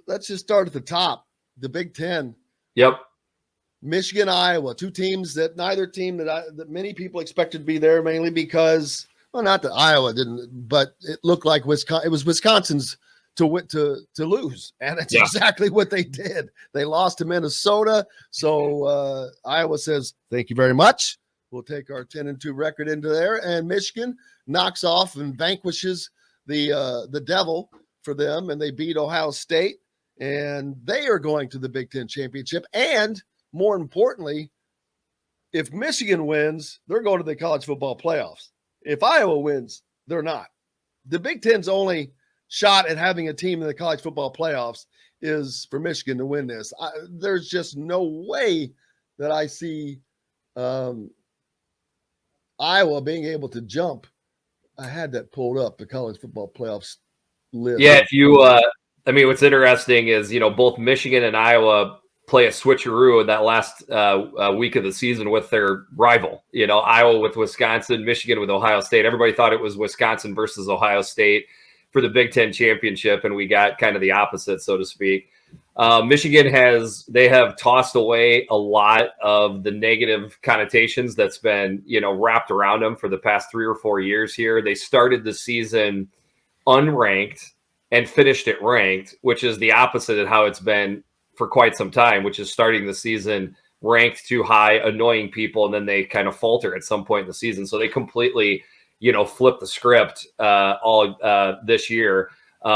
let's just start at the top. The Big Ten. Yep. Michigan, Iowa, two teams that neither team that many people expected to be there, mainly because, well, not that Iowa didn't, but it looked like it was Wisconsin's to lose, and it's exactly what they did. They lost to Minnesota, so Iowa says thank you very much. We'll take our 10-2 record into there, and Michigan knocks off and vanquishes the devil for them, and they beat Ohio State, and they are going to the Big Ten championship. And more importantly, if Michigan wins, they're going to the college football playoffs. If Iowa wins, they're not. The Big Ten's only shot at having a team in the college football playoffs is for Michigan to win this. There's just no way that I see Iowa being able to jump. I had that pulled up, the college football playoffs list. Yeah, if you what's interesting is, both Michigan and Iowa play a switcheroo in that last week of the season with their rival. Iowa with Wisconsin, Michigan with Ohio State. Everybody thought it was Wisconsin versus Ohio State for the Big Ten championship, and we got kind of the opposite, so to speak. Michigan have tossed away a lot of the negative connotations that's been, wrapped around them for the past 3 or 4 years here. They started the season unranked and finished it ranked, which is the opposite of how it's been for quite some time, which is starting the season ranked too high, annoying people, and then they kind of falter at some point in the season. So they completely, flip the script all this year,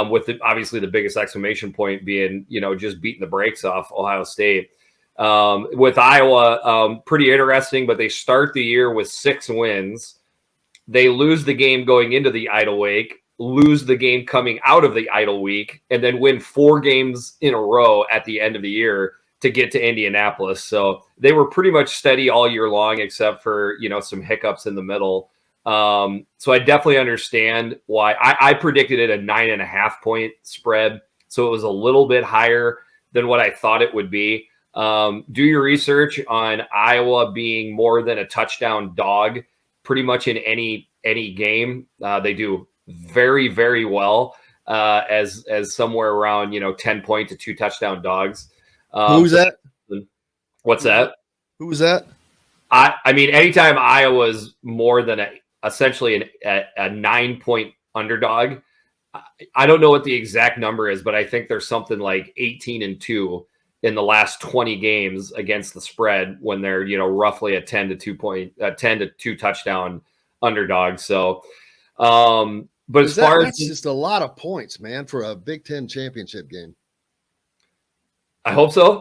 with obviously the biggest exclamation point being, just beating the brakes off Ohio State. With Iowa, pretty interesting, but they start the year with 6 wins. They lose the game going into the idle week, lose the game coming out of the idle week, and then win 4 games in a row at the end of the year to get to Indianapolis. So they were pretty much steady all year long, except for, some hiccups in the middle. So I definitely understand why I predicted it a 9.5 point spread. So it was a little bit higher than what I thought it would be. Do your research on Iowa being more than a touchdown dog pretty much in any game. They do very, very well as somewhere around 10-point to 2 touchdown dogs. Who's that? What's that? Who's that? I mean, anytime Iowa's more than essentially a 9-point underdog, I don't know what the exact number is, but I think there's something like 18-2 in the last 20 games against the spread when they're roughly a 10-2 touchdown underdog. So. But as far as that's just a lot of points, man, for a Big Ten championship game. I hope so.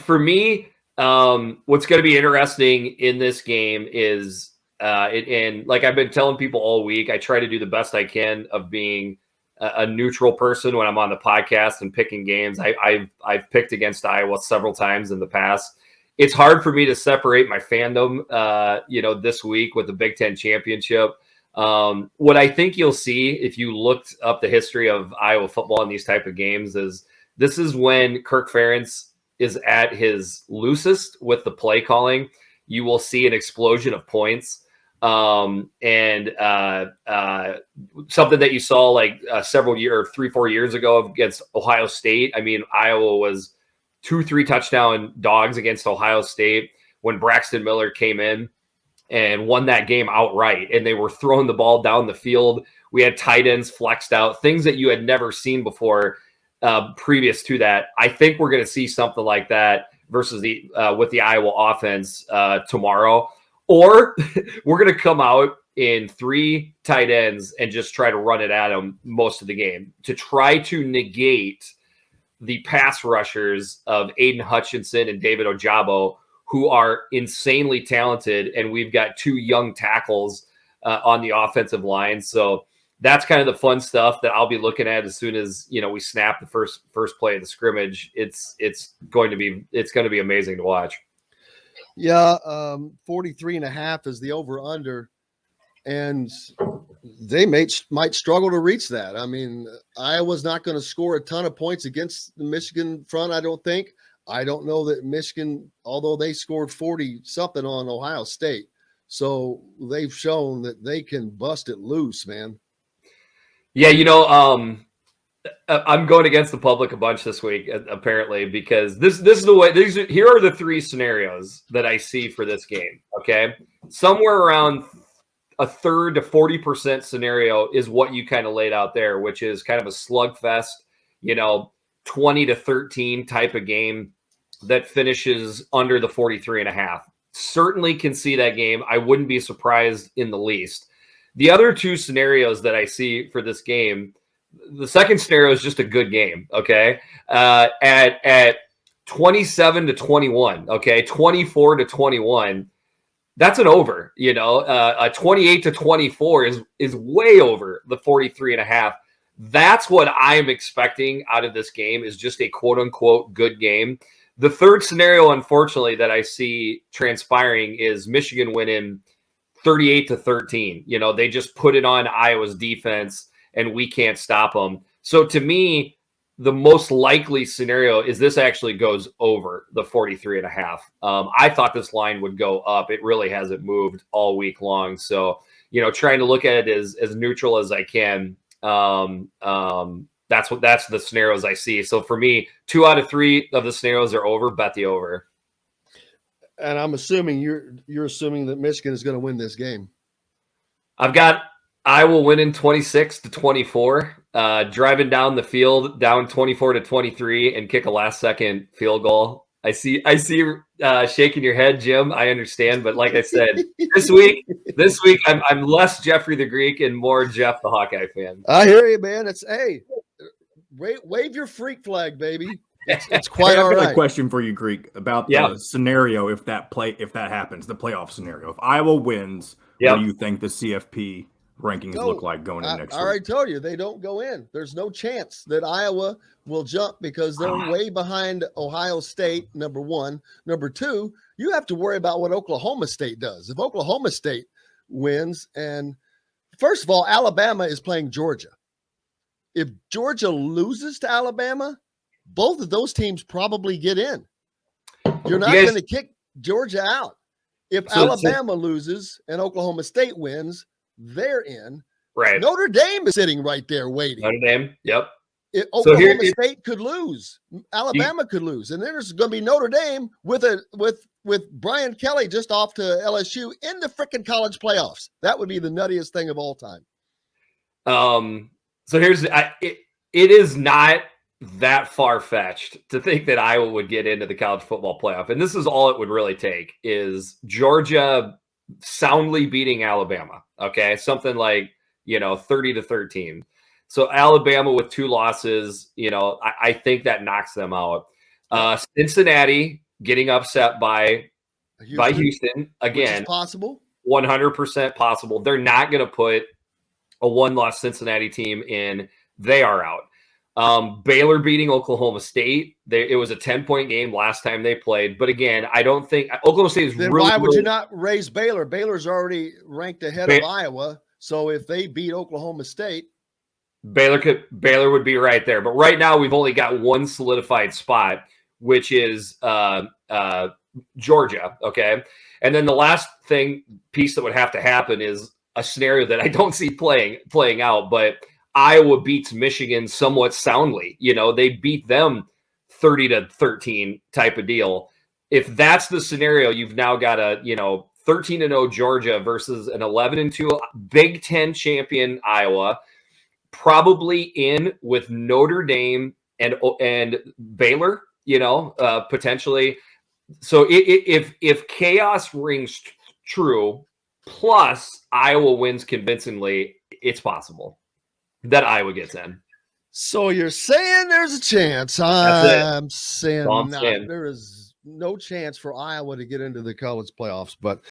For me, what's going to be interesting in this game is, and like I've been telling people all week, I try to do the best I can of being a neutral person when I'm on the podcast and picking games. I've picked against Iowa several times in the past. It's hard for me to separate my fandom, this week with the Big Ten championship. What I think you'll see if you looked up the history of Iowa football in these type of games is this is when Kirk Ferentz is at his loosest with the play calling. You will see an explosion of points. And something that you saw like 3-4 years ago against Ohio State. I mean, Iowa was 2-3 touchdown dogs against Ohio State when Braxton Miller came in and won that game outright. And they were throwing the ball down the field. We had tight ends flexed out, things that you had never seen before previous to that. I think we're going to see something like that versus with the Iowa offense tomorrow. Or we're going to come out in 3 tight ends and just try to run it at them most of the game to try to negate the pass rushers of Aiden Hutchinson and David Ojabo, who are insanely talented. And we've got 2 young tackles on the offensive line. So that's kind of the fun stuff that I'll be looking at as soon as, we snap the first play of the scrimmage. It's going to be amazing to watch. Yeah. 43.5 is the over under, and they might struggle to reach that. I mean, Iowa's not going to score a ton of points against the Michigan front, I don't think. I don't know that Michigan, although they scored 40 something on Ohio State. So they've shown that they can bust it loose, man. Yeah. I'm going against the public a bunch this week, apparently, because this is the way. Here are the three scenarios that I see for this game. Okay, somewhere around a third to 40% scenario is what you kind of laid out there, which is kind of a slugfest, 20-13 type of game that finishes under the 43.5. Certainly can see that game. I wouldn't be surprised in the least. The other two scenarios that I see for this game, the second scenario is just a good game. Okay. At 27-21, okay, 24-21, that's an over, a 28-24 is way over the 43.5. That's what I'm expecting out of this game, is just a quote unquote good game. The third scenario, unfortunately, that I see transpiring is Michigan winning 38-13. They just put it on Iowa's defense and we can't stop them. So to me, the most likely scenario is this actually goes over the 43.5. I thought this line would go up. It really hasn't moved all week long. So, trying to look at it as neutral as I can. That's the scenarios I see. So for me, 2 out of 3 of the scenarios are over. Bet the over. And I'm assuming you're assuming that Michigan is going to win this game. I've got Iowa winning 26-24. Driving down the field, down 24-23, and kick a last-second field goal. I see shaking your head, Jim. I understand, but like I said, this week I'm less Jeffrey the Greek and more Jeff the Hawkeye fan. I hear you, man. Wave your freak flag, baby. It's quite all right. I've got a question for you, Greek, about the scenario if that happens, the playoff scenario. If Iowa wins, what do you think the CFP rankings look like going in next week? I already told you they don't go in. There's no chance that Iowa will jump because they're way behind Ohio State, number one. Number two, you have to worry about what Oklahoma State does. If Oklahoma State wins, and first of all, Alabama is playing Georgia. If Georgia loses to Alabama, both of those teams probably get in. You're not going to kick Georgia out. If Alabama loses and Oklahoma State wins, they're in. Right. Notre Dame is sitting right there waiting. Notre Dame, yep. Oklahoma State could lose. Alabama could lose. And then there's going to be Notre Dame with Brian Kelly just off to LSU in the freaking college playoffs. That would be the nuttiest thing of all time. So it is not that far-fetched to think that Iowa would get into the college football playoff. And this is all it would really take is Georgia soundly beating Alabama. Okay. Something like, 30-13. So Alabama with 2 losses, I think that knocks them out. Cincinnati getting upset by Houston again. Which is possible. 100% possible. They're not going to put a 1-loss Cincinnati team in. They are out. Baylor beating Oklahoma State. It was a 10-point game last time they played. But again, I don't think Oklahoma State is then really. Why would you not raise Baylor? Baylor's already ranked ahead of Iowa. So if they beat Oklahoma State, Baylor would be right there. But right now we've only got one solidified spot, which is Georgia. Okay. And then the last piece that would have to happen is a scenario that I don't see playing out, but Iowa beats Michigan somewhat soundly. They beat them 30-13 type of deal. If that's the scenario, you've now got a 13-0 Georgia versus an 11-2 Big Ten champion Iowa, probably in with Notre Dame and Baylor. Potentially. So if chaos rings true, plus Iowa wins convincingly, it's possible that Iowa gets in. So you're saying there's a chance. I'm saying not. There is no chance for Iowa to get into the college playoffs, but